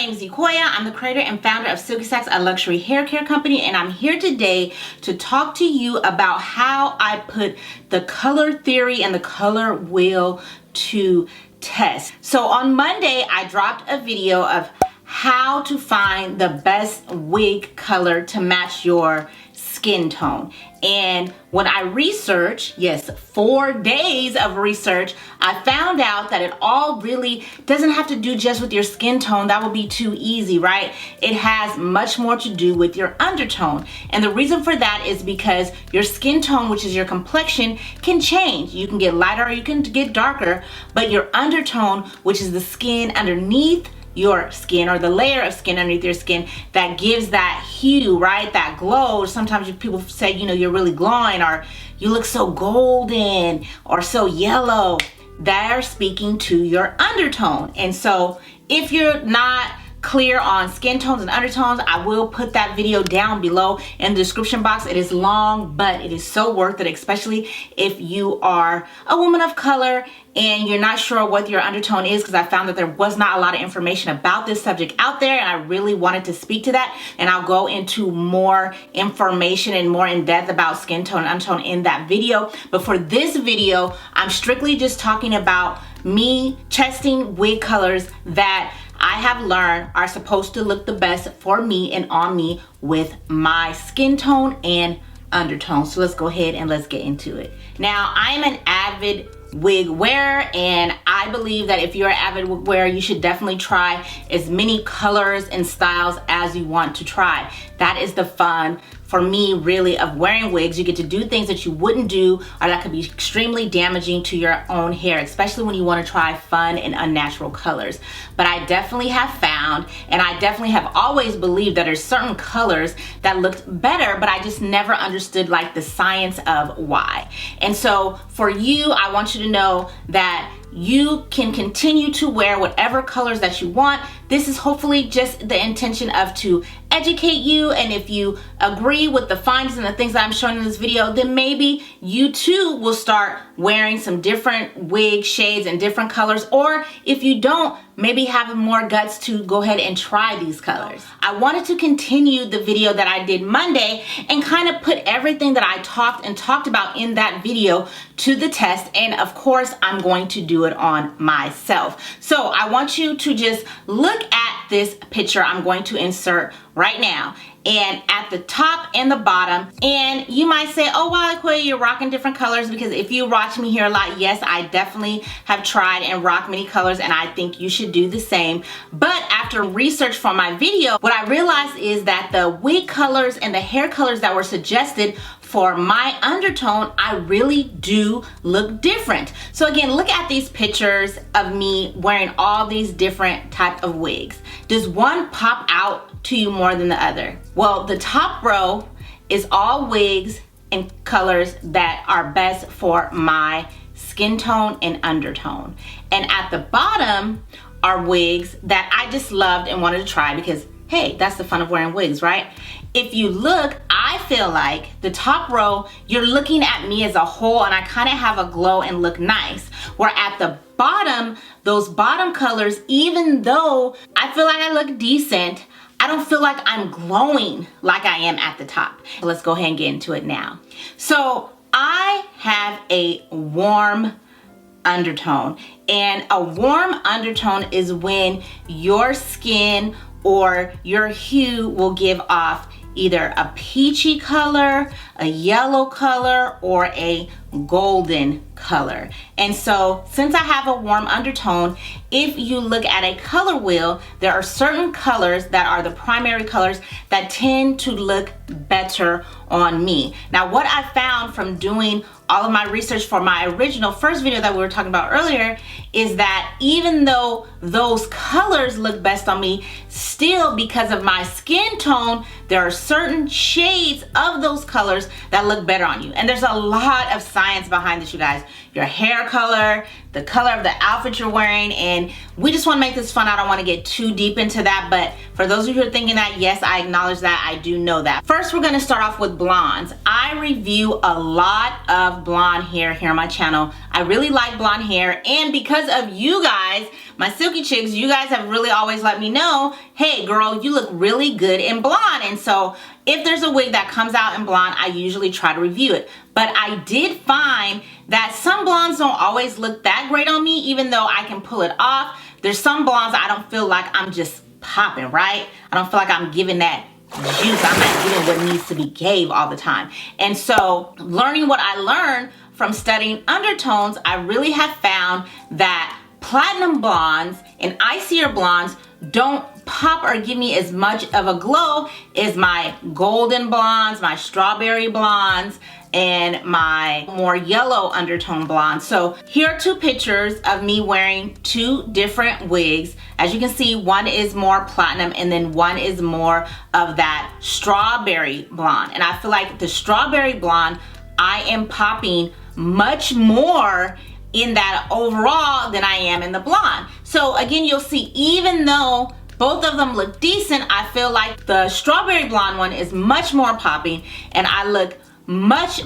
name is Ikoya. I'm the creator and founder of Silky, a luxury hair care company, and I'm here today to talk to you about how I put the color theory and the color wheel to test. So on Monday, I dropped a video of how to find the best wig color to match your skin tone. And when I researched, yes, 4 days of research, I found out that it all really doesn't have to do just with your skin tone. That would be too easy, right? It has much more to do with your undertone. And the reason for that is because your skin tone, which is your complexion, can change. You can get lighter or you can get darker, but your undertone, which is the skin underneath your skin, or the layer of skin underneath your skin that gives that hue, right? That glow. Sometimes people say, you know, you're really glowing, or you look so golden or so yellow. They're speaking to your undertone. And so if you're not clear on skin tones and undertones, I will put that video down below in the description box. It is long, but it is so worth it, especially if you are a woman of color and you're not sure what your undertone is, because I found that there was not a lot of information about this subject out there, and I really wanted to speak to that. And I'll go into more information and more in depth about skin tone and undertone in that video. But for this video, I'm strictly just talking about me testing wig colors that I have learned are supposed to look the best for me and on me with my skin tone and undertone. So let's go ahead and let's get into it. Now, I'm an avid wig wearer, and I believe that if you're an avid wig wearer, you should definitely try as many colors and styles as you want to try. That is the fun for me, really, of wearing wigs. You get to do things that you wouldn't do, or that could be extremely damaging to your own hair, especially when you want to try fun and unnatural colors. But I definitely have found, and I definitely have always believed, that there's certain colors that looked better, but I just never understood like the science of why. And so for you, I want you to know that you can continue to wear whatever colors that you want. This is hopefully just the intention of to educate you, and if you agree with the findings and the things that I'm showing in this video, then maybe you too will start wearing some different wig shades and different colors, or if you don't, maybe have more guts to go ahead and try these colors. I wanted to continue the video that I did Monday and kind of put everything that I talked about in that video to the test, and of course I'm going to do it on myself. So I want you to just look at this picture I'm going to insert right now, and at the top and the bottom. And you might say, oh wow, Ikoya, you're rocking different colors, because if you watch me here a lot, yes, I definitely have tried and rock many colors, and I think you should do the same. But after research for my video, what I realized is that the wig colors and the hair colors that were suggested for my undertone, I really do look different. So again, look at these pictures of me wearing all these different type of wigs. Does one pop out to you more than the other? Well, the top row is all wigs and colors that are best for my skin tone and undertone. And at the bottom are wigs that I just loved and wanted to try, because hey, that's the fun of wearing wigs, right? If you look, I feel like the top row, you're looking at me as a whole, and I kind of have a glow and look nice. Where at the bottom, those bottom colors, even though I feel like I look decent, I don't feel like I'm glowing like I am at the top. Let's go ahead and get into it now. So I have a warm undertone, and a warm undertone is when your skin or your hue will give off either a peachy color, a yellow color, or a golden color. And so since I have a warm undertone, if you look at a color wheel, there are certain colors that are the primary colors that tend to look better on me. Now, what I found from doing all of my research for my original first video that we were talking about earlier is that even though those colors look best on me, still, because of my skin tone, there are certain shades of those colors that look better on you. And there's a lot of science behind this, you guys. Your hair color, the color of the outfit you're wearing, and we just want to make this fun. I don't want to get too deep into that, but for those of you who are thinking that, yes, I acknowledge that. I do know that. First, we're going to start off with blondes. I review a lot of blonde hair here on my channel. I really like blonde hair, and because of you guys, my Silky chicks, you guys have really always let me know, hey girl, you look really good in blonde. And so if there's a wig that comes out in blonde, I usually try to review it. But I did find that some blondes don't always look that great on me, even though I can pull it off. There's some blondes I don't feel like I'm just popping, right? I don't feel like I'm giving that juice. I'm not giving what needs to be gave all the time. And so learning what I learned from studying undertones, I really have found that platinum blondes and icier blondes don't pop or give me as much of a glow as my golden blondes, my strawberry blondes, and my more yellow undertone blondes. So here are two pictures of me wearing two different wigs. As you can see, one is more platinum and then one is more of that strawberry blonde. And I feel like the strawberry blonde, I am popping much more in that overall than I am in the blonde. So again, you'll see, even though both of them look decent, I feel like the strawberry blonde one is much more popping and I look much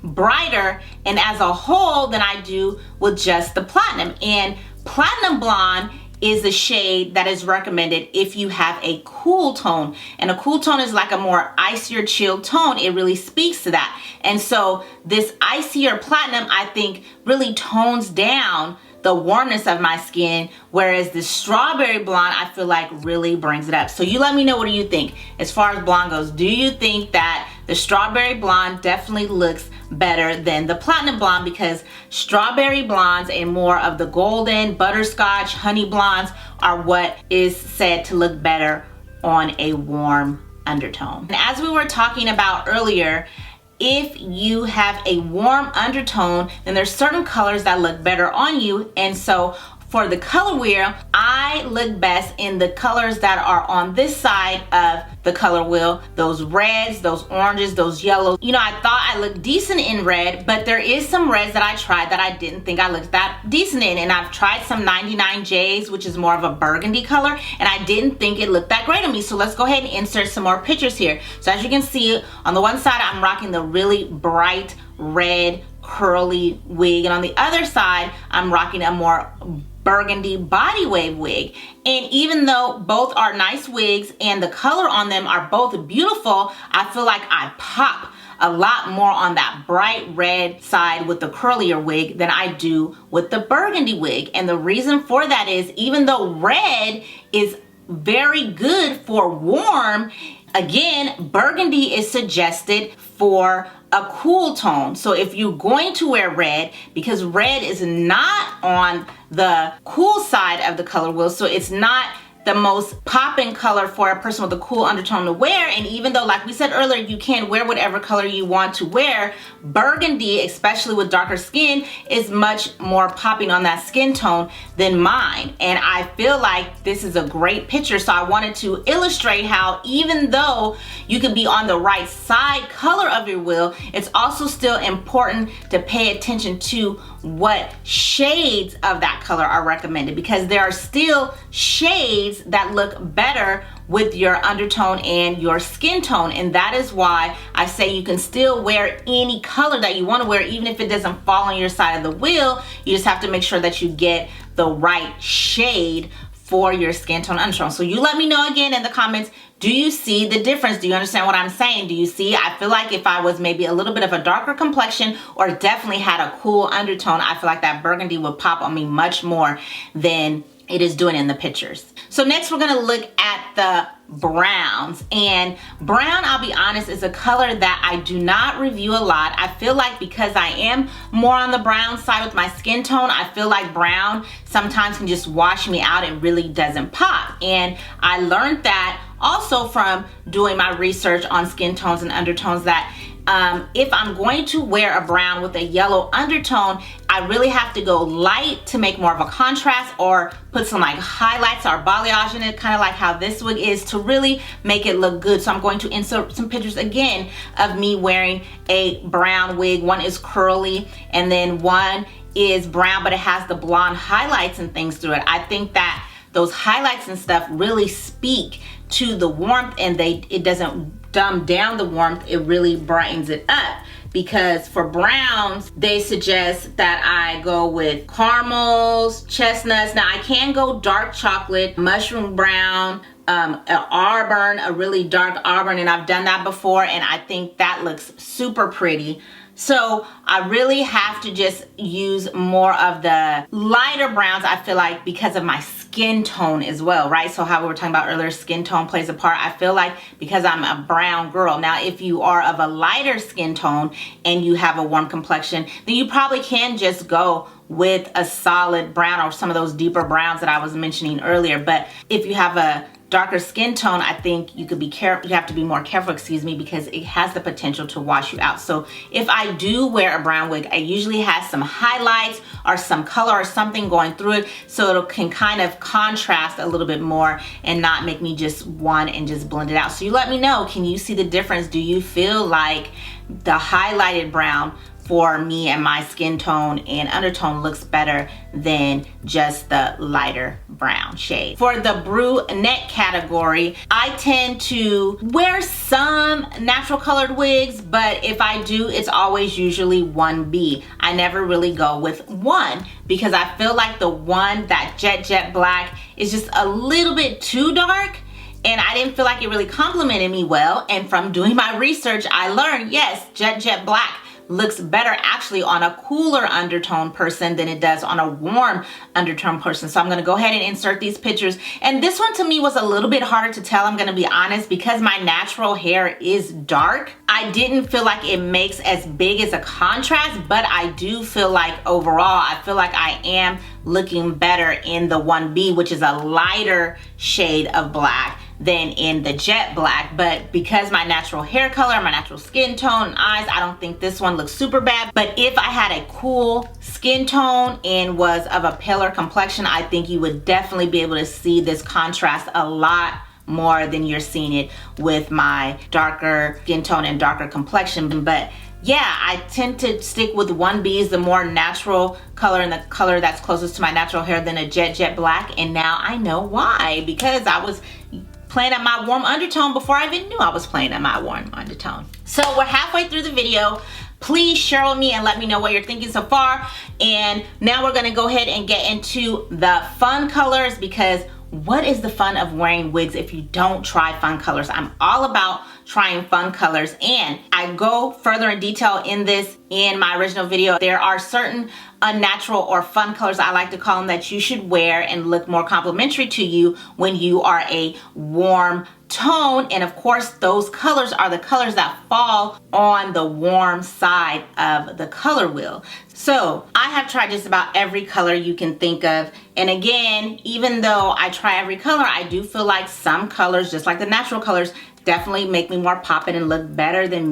brighter and as a whole than I do with just the platinum. And platinum blonde is the shade that is recommended if you have a cool tone, and a cool tone is like a more icier, chilled tone. It really speaks to that. And so this icier platinum, I think, really tones down the warmness of my skin, whereas the strawberry blonde, I feel like, really brings it up. So you let me know, what do you think as far as blonde goes? Do you think that the strawberry blonde definitely looks better than the platinum blonde? Because strawberry blondes and more of the golden, butterscotch, honey blondes are what is said to look better on a warm undertone. And as we were talking about earlier, if you have a warm undertone, then there's certain colors that look better on you. And so for the color wheel, I look best in the colors that are on this side of the color wheel. Those reds, those oranges, those yellows. You know, I thought I looked decent in red, but there is some reds that I tried that I didn't think I looked that decent in. And I've tried some 99Js, which is more of a burgundy color, and I didn't think it looked that great on me. So let's go ahead and insert some more pictures here. So as you can see, on the one side, I'm rocking the really bright red curly wig, and on the other side, I'm rocking a more burgundy body wave wig. And even though both are nice wigs and the color on them are both beautiful, I feel like I pop a lot more on that bright red side with the curlier wig than I do with the burgundy wig. And the reason for that is, even though red is very good for warm, again, burgundy is suggested for a cool tone. So if you're going to wear red, because red is not on the cool side of the color wheel, so it's not the most popping color for a person with a cool undertone to wear. And even though, like we said earlier, you can wear whatever color you want to wear, burgundy, especially with darker skin, is much more popping on that skin tone than mine. And I feel like this is a great picture. So I wanted to illustrate how, even though you could be on the right side color of your wheel, it's also still important to pay attention to what shades of that color are recommended, because there are still shades that look better with your undertone and your skin tone. And that is why I say you can still wear any color that you want to wear, even if it doesn't fall on your side of the wheel. You just have to make sure that you get the right shade for your skin tone undertone. So you let me know again in the comments, do you see the difference? Do you understand what I'm saying? Do you see? I feel like if I was maybe a little bit of a darker complexion or definitely had a cool undertone, I feel like that burgundy would pop on me much more than it is doing in the pictures. So next we're gonna look at the browns. And brown, I'll be honest, is a color that I do not review a lot. I feel like because I am more on the brown side with my skin tone, I feel like brown sometimes can just wash me out. It really doesn't pop. And I learned that also from doing my research on skin tones and undertones, that if I'm going to wear a brown with a yellow undertone, I really have to go light to make more of a contrast, or put some like highlights or balayage in it, kind of like how this wig is, to really make it look good. So I'm going to insert some pictures again of me wearing a brown wig. One is curly and then one is brown, but it has the blonde highlights and things through it. I think that those highlights and stuff really speak to the warmth, and it doesn't dumb down the warmth, it really brightens it up. Because for browns, they suggest that I go with caramels, chestnuts. Now I can go dark chocolate, mushroom brown, an auburn, a really dark auburn, and I've done that before, and I think that looks super pretty. So I really have to just use more of the lighter browns, I feel like, because of my skin tone as well, right? So how we were talking about earlier, skin tone plays a part. I feel like because I'm a brown girl. Now, if you are of a lighter skin tone and you have a warm complexion, then you probably can just go with a solid brown or some of those deeper browns that I was mentioning earlier. But if you have a darker skin tone, I think you have to be more careful, because it has the potential to wash you out. So if I do wear a brown wig, I usually have some highlights or some color or something going through it, so it can kind of contrast a little bit more and not make me just one and just blend it out. So you let me know, can you see the difference? Do you feel like the highlighted brown for me and my skin tone and undertone looks better than just the lighter brown shade? For the Brew Neck category, I tend to wear some natural colored wigs, but if I do, it's always usually 1B. I never really go with 1, because I feel like the 1, that jet black, is just a little bit too dark, and I didn't feel like it really complimented me well. And from doing my research, I learned, yes, jet black looks better actually on a cooler undertone person than it does on a warm undertone person. So I'm gonna go ahead and insert these pictures. And this one to me was a little bit harder to tell, I'm gonna be honest, because my natural hair is dark. I didn't feel like it makes as big as a contrast, but I do feel like overall, I feel like I am looking better in the 1B, which is a lighter shade of black, than in the jet black. But because my natural hair color, my natural skin tone and eyes, I don't think this one looks super bad. But if I had a cool skin tone and was of a paler complexion, I think you would definitely be able to see this contrast a lot more than you're seeing it with my darker skin tone and darker complexion. But yeah, I tend to stick with 1Bs, the more natural color and the color that's closest to my natural hair, than a jet black. And now I know why, because I was playing at my warm undertone before I even knew I was playing at my warm undertone. So we're halfway through the video. Please share with me and let me know what you're thinking so far. And now we're gonna go ahead and get into the fun colors, because what is the fun of wearing wigs if you don't try fun colors? I'm all about trying fun colors, and I go further in detail in this in my original video. There are certain unnatural or fun colors, I like to call them, that you should wear and look more complimentary to you when you are a warm tone. And of course, those colors are the colors that fall on the warm side of the color wheel. So I have tried just about every color you can think of. And again, even though I try every color, I do feel like some colors, just like the natural colors, definitely make me more poppin' and look better than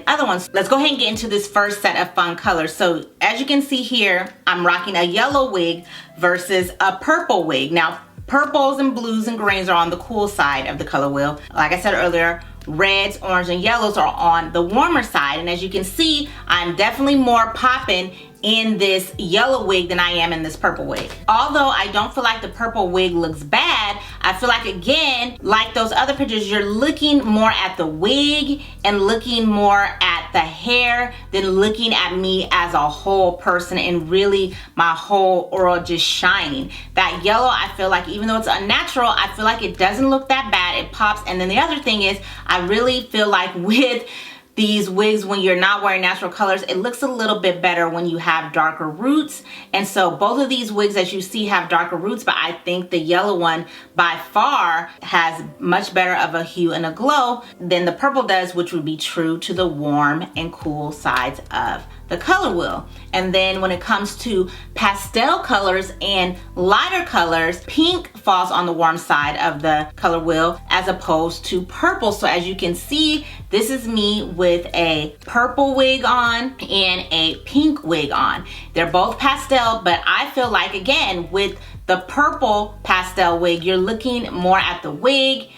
other ones. Let's go ahead and get into this first set of fun colors. So as you can see here, I'm rocking a yellow wig versus a purple wig. Now, purples and blues and greens are on the cool side of the color wheel. Like I said earlier, reds, orange, and yellows are on the warmer side. And as you can see, I'm definitely more poppin' in this yellow wig than I am in this purple wig. Although I don't feel like the purple wig looks bad, I feel like, again, like those other pictures, you're looking more at the wig and looking more at the hair than looking at me as a whole person and really my whole aura just shining. That yellow, I feel like, even though it's unnatural, I feel like it doesn't look that bad. It pops. And then the other thing is, I really feel like with these wigs, when you're not wearing natural colors, it looks a little bit better when you have darker roots. And so both of these wigs, as you see, have darker roots, but I think the yellow one by far has much better of a hue and a glow than the purple does, which would be true to the warm and cool sides of the color wheel. And then when it comes to pastel colors and lighter colors, pink falls on the warm side of the color wheel as opposed to purple. So as you can see, this is me with a purple wig on and a pink wig on. They're both pastel, but I feel like, again, with the purple pastel wig, you're looking more at the wig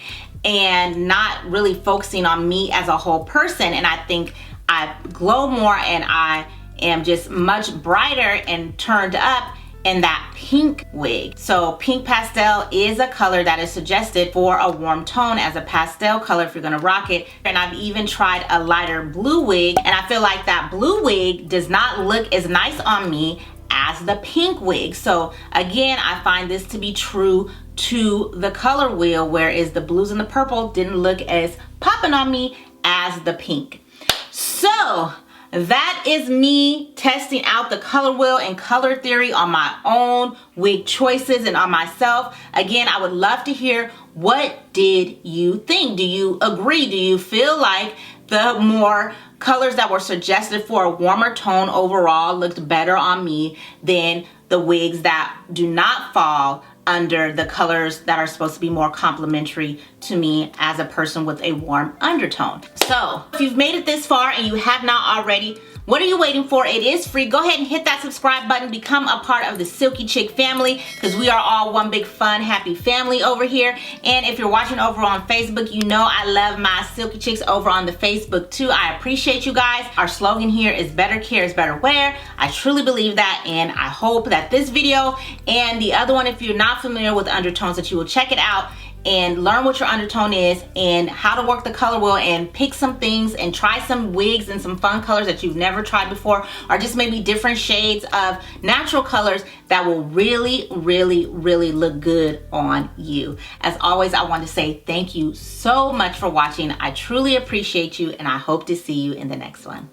and not really focusing on me as a whole person. And I think I glow more and I am just much brighter and turned up in that pink wig. So pink pastel is a color that is suggested for a warm tone as a pastel color if you're gonna rock it. And I've even tried a lighter blue wig, and I feel like that blue wig does not look as nice on me as the pink wig. So again, I find this to be true to the color wheel, whereas the blues and the purple didn't look as popping on me as the pink. So that is me testing out the color wheel and color theory on my own wig choices and on myself. Again, I would love to hear, what did you think? Do you agree? Do you feel like the more colors that were suggested for a warmer tone overall looked better on me than the wigs that do not fall under the colors that are supposed to be more complementary to me as a person with a warm undertone? So if you've made it this far and you have not already, what are you waiting for? It is free. Go ahead and hit that subscribe button. Become a part of the Silky Chick family, because we are all one big fun, happy family over here. And if you're watching over on Facebook, you know I love my Silky Chicks over on the Facebook too. I appreciate you guys. Our slogan here is better care is better wear. I truly believe that, and I hope that this video and the other one, if you're not familiar with undertones, that you will check it out and learn what your undertone is and how to work the color wheel and pick some things and try some wigs and some fun colors that you've never tried before, or just maybe different shades of natural colors that will really, really, really look good on you. As always, I want to say thank you so much for watching. I truly appreciate you, and I hope to see you in the next one.